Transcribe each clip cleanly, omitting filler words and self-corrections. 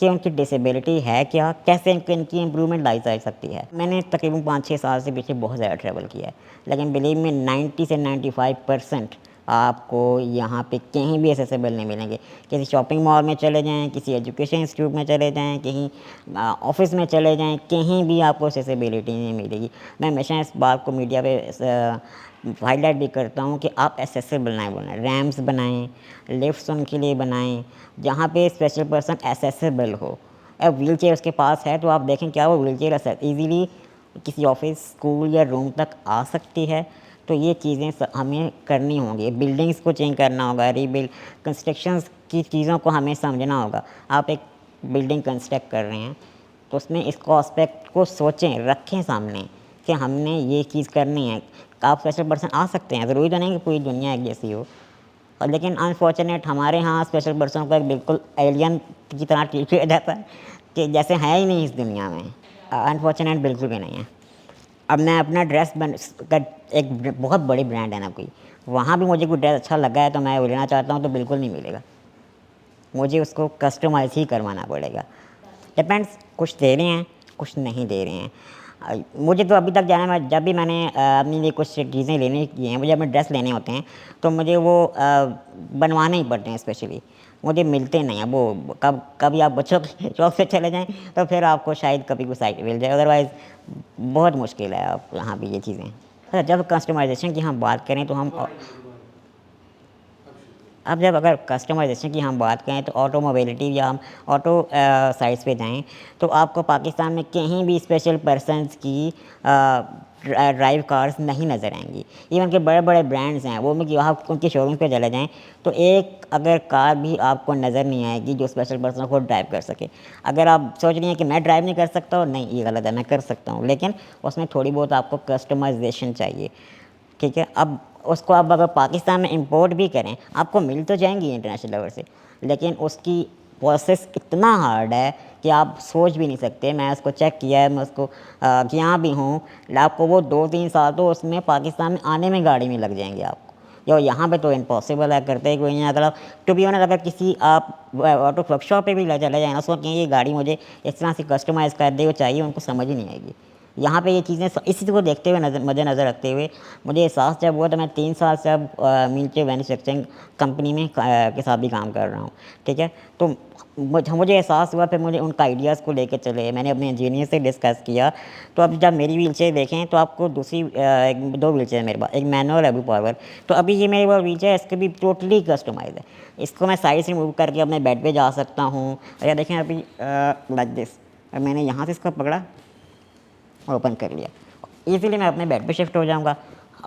کہ ان کی ڈسیبلٹی ہے کیا، کیسے ان کی امپرومنٹ لائی جا سکتی ہے۔ میں نے تقریباً 5-6 سال سے پیچھے بہت زیادہ ٹریول کیا ہے، لیکن بلیو میں 90 سے 95% آپ کو یہاں پہ کہیں بھی ایسیسیبل نہیں ملیں گے۔ کسی شاپنگ مال میں چلے جائیں، کسی ایجوکیشن انسٹیٹیوٹ میں چلے جائیں، کہیں آفس میں چلے جائیں، کہیں بھی آپ کو ایسیسیبلٹی نہیں ملے گی۔ میں ہمیشہ اس بات کو میڈیا پہ ہائی لائٹ بھی کرتا ہوں کہ آپ ایسیسیبل نہیں بنائیں، ریمپس بنائیں، لفٹس ان کے لیے بنائیں جہاں پہ اسپیشل پرسن ایسیسیبل ہو۔ اب ویل چیئر اس کے پاس ہے تو آپ دیکھیں کیا وہ ویل چیئر ایزیلی کسی آفس، اسکول یا روم تک آ سکتی ہے۔ تو یہ چیزیں ہمیں کرنی ہوں گی، بلڈنگس کو چینج کرنا ہوگا، کنسٹرکشنز کی چیزوں کو ہمیں سمجھنا ہوگا۔ آپ ایک بلڈنگ کنسٹرکٹ کر رہے ہیں تو اس میں اس کو اسپیکٹ کو سوچیں، رکھیں سامنے کہ ہم نے یہ چیز کرنی ہے۔ آپ اسپیشل پرسن آ سکتے ہیں، ضروری تو نہیں کہ پوری دنیا ایک جیسی ہو، لیکن انفارچونیٹ ہمارے ہاں اسپیشل پرسن کو ایک بالکل ایلین کی طرح ٹریٹ کیا جاتا ہے کہ جیسے ہے ہی نہیں اس دنیا میں۔ انفارچونیٹ بالکل بھی نہیں ہے۔ اب میں اپنا ڈریس کا ایک بہت بڑی برانڈ ہے نا کوئی، وہاں بھی مجھے کوئی ڈریس اچھا لگا ہے تو میں وہ لینا چاہتا ہوں تو بالکل نہیں ملے گا، مجھے اس کو کسٹمائز ہی کروانا پڑے گا۔ ڈپینڈس، کچھ دے رہے ہیں کچھ نہیں دے رہے ہیں۔ مجھے تو ابھی تک جانا، میں جب بھی میں نے اپنے لیے کچھ چیزیں لینے کی ہیں، مجھے اپنے ڈریس لینے ہوتے ہیں تو مجھے وہ بنوانے ہی پڑتے ہیں، اسپیشلی مجھے ملتے نہیں ہیں وہ۔ کبھی آپ بچوں کے شوق سے چلے جائیں تو پھر آپ کو شاید کبھی کوئی سائٹ مل جائے، ادروائز بہت مشکل ہے آپ یہاں پہ یہ چیزیں۔ جب کسٹمائزیشن کی ہم بات کریں تو اگر کسٹمائزیشن کی ہم بات کریں تو آٹو موبیلٹی یا ہم آٹو سائٹس پہ جائیں تو آپ کو پاکستان میں کہیں بھی اسپیشل پرسنس کی ڈرائیو کارز نہیں نظر آئیں گی۔ ایون کہ بڑے بڑے برانڈز ہیں وہ ان کے شو روم پہ چلے جائیں تو ایک اگر کار بھی آپ کو نظر نہیں آئے گی جو اسپیشل پرسن کو ڈرائیو کر سکے۔ اگر آپ سوچ رہی ہیں کہ میں ڈرائیو نہیں کر سکتا ہوں، نہیں، یہ غلط ہے، میں کر سکتا ہوں، لیکن اس میں تھوڑی بہت آپ کو کسٹمائزیشن چاہیے، ٹھیک ہے۔ اب اس کو آپ اگر پاکستان میں امپورٹ بھی کریں، آپ کو مل تو جائیں گی انٹرنیشنل لیول سے، لیکن اس کی پروسیس اتنا ہارڈ ہے کہ آپ سوچ بھی نہیں سکتے۔ میں اس کو چیک کیا ہے، میں اس کو یہاں بھی ہوں، آپ کو وہ 2-3 سال تو اس میں پاکستان میں آنے میں گاڑی میں لگ جائیں گے آپ کو، یہاں پہ تو امپاسبل ہے، کرتے کوئی نہیں۔ اگر کسی آپ آٹو ورک شاپ پہ بھی چلے جائیں، اس کو کہیں یہ گاڑی مجھے اس طرح سے کسٹمائز کر دے وہ چاہیے، ان کو سمجھ ہی نہیں آئے گی۔ یہاں پہ یہ چیزیں اسی کو دیکھتے ہوئے مد نظر رکھتے ہوئے مجھے احساس جب ہوا تو میں 3 سال سے اب ملچے مینوفیکچرنگ کمپنی میں کے ساتھ بھی کام کر رہا ہوں، ٹھیک ہے۔ تو مجھے احساس ہوا، پھر مجھے ان کا آئیڈیاز کو لے کے چلے، میں نے اپنے انجینئر سے ڈسکس کیا۔ تو اب جب میری ویل چیئر دیکھیں تو آپ کو دوسری 2 ویل چیئر میرے پاس، ایک مینول ہے پاور، تو ابھی یہ میرے پاس ویل چیئر اس کے بھی ٹوٹلی کسٹمائز ہے، اس کو میں سائڈ سے موو کر کے اپنے بیڈ پہ جا سکتا ہوں۔ یا دیکھیں ابھی لائک دس، میں نے یہاں سے اس کو پکڑا، اوپن کر لیا، ایزیلی میں اپنے بیڈ پہ شفٹ ہو جاؤں گا،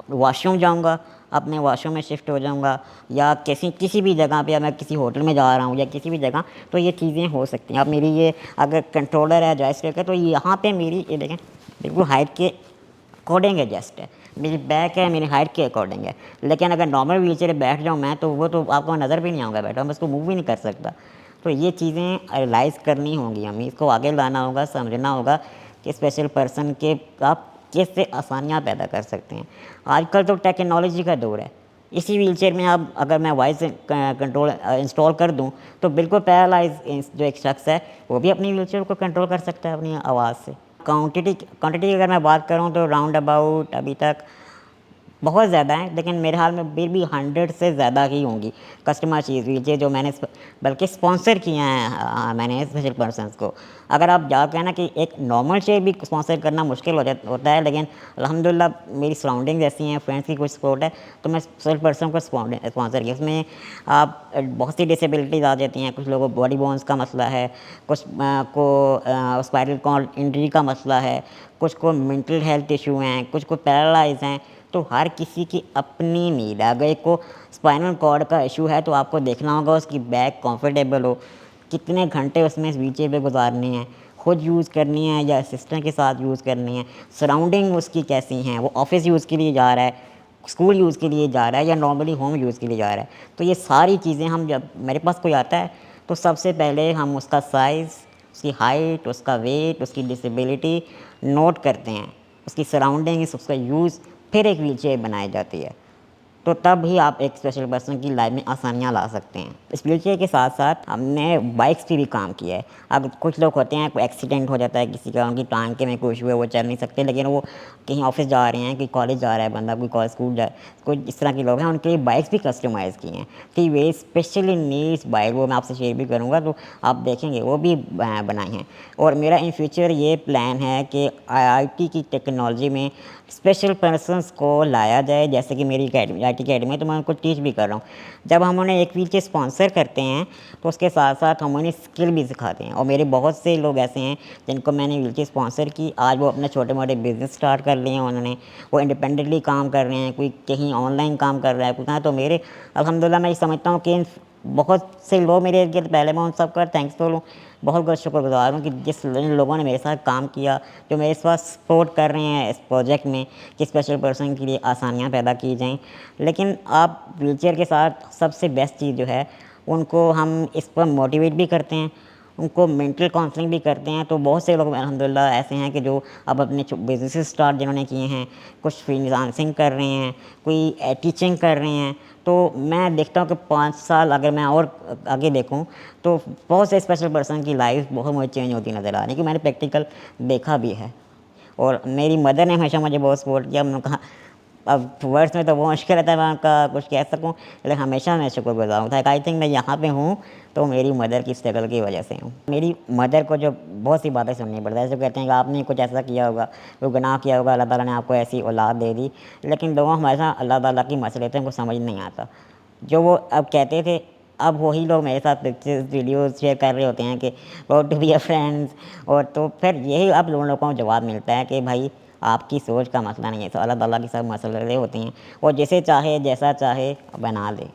واش روم جاؤں گا، اپنے واش روم میں شفٹ ہو جاؤں گا، یا کسی بھی جگہ پہ، میں کسی ہوٹل میں جا رہا ہوں یا کسی بھی جگہ، تو یہ چیزیں ہو سکتی ہیں۔ اب میری یہ اگر کنٹرولر ہے جوائسٹک ہے تو یہاں پہ میری یہ دیکھیں بالکل ہائٹ کے اکارڈنگ ایڈجسٹ ہے، میری بیک ہے میری ہائٹ کے اکارڈنگ ہے، لیکن اگر نارمل ویل چیئر بیٹھ جاؤں میں تو وہ تو آپ کو نظر بھی نہیں آؤں گا بیٹھا، میں اس کو موو بھی نہیں کر سکتا۔ تو یہ چیزیں ریلائز کرنی ہوں گی، ہمیں اس کو آگے لانا ہوگا، سمجھنا ہوگا کہ اسپیشل پرسن کے آپ کیسے آسانیاں پیدا کر سکتے ہیں۔ آج کل تو ٹیکنالوجی کا دور ہے، اسی ویل چیئر میں اگر میں وائس کنٹرول انسٹال کر دوں تو بالکل پیرالائز جو ایک شخص ہے وہ بھی اپنی ویل چیئر کو کنٹرول کر سکتا ہے اپنی آواز سے۔ کوانٹٹی کی اگر میں بات کروں تو راؤنڈ اباؤٹ ابھی تک بہت زیادہ ہیں، لیکن میرے حال میں پھر بھی 100 سے زیادہ ہی ہوں گی کسٹمر چیز ویل چیئر جو میں نے بلکہ اسپانسر کیے ہیں میں نے اسپیشل پرسنس کو۔ اگر آپ جاتے ہیں نا کہ ایک نارمل چیئر بھی اسپانسر کرنا مشکل ہوتا ہے، لیکن الحمدللہ میری سراؤنڈنگ ایسی ہیں، فرینڈس کی کچھ سپورٹ ہے تو میں اسپیشل پرسن کو اسپانسر کیا۔ اس میں آپ بہت سی ڈسیبلٹیز آ جاتی ہیں، کچھ لوگوں کو باڈی بونس کا مسئلہ ہے، کچھ کو اسپائنل کارڈ انجری کا مسئلہ ہے، کچھ کو مینٹل ہیلتھ ایشو ہیں، کچھ کو پیرالائز ہیں، تو ہر کسی کی اپنی نیڈ ہے۔ اگر ایک کو اسپائنل کارڈ کا ایشو ہے تو آپ کو دیکھنا ہوگا اس کی بیک کمفرٹیبل ہو، کتنے گھنٹے اس میں ویل چیئر پہ گزارنے ہیں، خود یوز کرنی ہے یا اسسٹنٹ کے ساتھ یوز کرنی ہے، سراؤنڈنگ اس کی کیسی ہیں، وہ آفس یوز کے لیے جا رہا ہے، اسکول یوز کے لیے جا رہا ہے یا نارملی ہوم یوز کے لیے جا رہا ہے۔ تو یہ ساری چیزیں ہم جب میرے پاس کوئی آتا ہے تو سب سے پہلے ہم اس کا سائز، اس کی ہائٹ، اس کا ویٹ، اس کی ڈسیبلٹی نوٹ کرتے ہیں، اس کی سراؤنڈنگس، اس کا یوز، پھر ایک ویل چیئر بنائی جاتی ہے۔ تو تب ہی آپ ایک اسپیشل پرسن کی لائف میں آسانیاں لا سکتے ہیں۔ اس ویل چیئر کے ساتھ ساتھ ہم نے بائکس پہ بھی کام کیا ہے. اب کچھ لوگ ہوتے ہیں کوئی ایکسیڈنٹ ہو جاتا ہے کسی کا, ان کی ٹانگ میں کچھ ہوئے, وہ چل نہیں سکتے, لیکن وہ کہیں آفس جا رہے ہیں, کوئی کالج جا رہا ہے بندہ, کوئی اسکول جا, کوئی اس طرح کے لوگ ہیں, ان کے لیے بائکس بھی کسٹمائز کی ہیں. کہ ویری اسپیشلی نیڈس بائک, وہ میں آپ سے شیئر بھی کروں گا, تو آپ دیکھیں گے وہ بھی بنائی ہیں. اور میرا ان فیوچر یہ پلان ہے کہ آئی ٹی کی ٹیکنالوجی میں اسپیشل پرسنس کو لایا جائے. جیسے کہ میری آئی ٹی اکیڈمی ہے, تو میں ان کو ٹیچ بھی کر رہا ہوں. جب ہم انہیں ایک ویل چیئر اسپانسر کرتے ہیں تو اس کے ساتھ ساتھ ہم انہیں اسکل بھی سکھاتے ہیں. اور میرے بہت سے لوگ ایسے ہیں جن کو میں نے ویل چیئر اسپانسر کی, آج وہ اپنے چھوٹے موٹے بزنس اسٹارٹ کر لیے ہیں انہوں نے, وہ انڈیپینڈنٹلی کام کر رہے ہیں, کوئی کہیں آن لائن کام کر رہا ہے, کوئی کہاں. تو میرے الحمدللہ میں یہ سمجھتا ہوں کہ بہت سے لوگ میرے ارد گرد, پہلے میں ان سب کا تھینکس بولوں, بہت بہت شکر گزار ہوں کہ جس لوگوں نے میرے ساتھ کام کیا, جو میرے ساتھ سپورٹ کر رہے ہیں اس پروجیکٹ میں کہ اسپیشل پرسن کے لیے آسانیاں پیدا کی جائیں. لیکن آپ ویل چیئر کے ساتھ سب سے بیسٹ چیز جو ہے, ان کو ہم اس پر موٹیویٹ بھی کرتے ہیں, ان کو مینٹل کاؤنسلنگ بھی کرتے ہیں. تو بہت سے لوگ الحمدللہ ایسے ہیں کہ جو اب اپنے بزنس اسٹارٹ جنہوں نے کیے ہیں, کچھ فریلانسنگ کر رہے ہیں, کوئی ٹیچنگ کر رہے ہیں. تو میں دیکھتا ہوں کہ 5 سال اگر میں اور آگے دیکھوں تو بہت سے اسپیشل پرسن کی لائف بہت چینج ہوتی نظر آ رہی ہے, کہ میں نے پریکٹیکل دیکھا بھی ہے. اور میری مدر نے ہمیشہ مجھے بہت سپورٹ کیا. ہم نے کہا اب ورڈس میں تو وہ مشکل رہتا ہے میں ان کا کچھ کہہ سکوں, لیکن ہمیشہ میں شکر گزار ہوں. آئی تھنک میں یہاں پہ ہوں تو میری مدر کی اسٹرگل کی وجہ سے ہوں. میری مدر کو جو بہت سی باتیں سننی پڑتا ہے, جیسے کہتے ہیں کہ آپ نے کچھ ایسا کیا ہوگا, کوئی گناہ کیا ہوگا, اللہ تعالیٰ نے آپ کو ایسی اولاد دے دی. لیکن لوگوں ہمیشہ اللہ تعالیٰ کی مسئلے تھے, ان کو سمجھ نہیں آتا. جو وہ اب کہتے تھے, اب وہی لوگ میرے ساتھ پکچرز ویڈیوز شیئر کر رہے ہوتے ہیں کہ how to be a friends. اور تو پھر یہی اب لوگوں کو جواب ملتا ہے کہ بھائی آپ کی سوچ کا مسئلہ نہیں ہے, تو اللہ تعالیٰ کی سب مسئلے ہوتے ہیں, اور جسے چاہے جیسا چاہے بنا دے.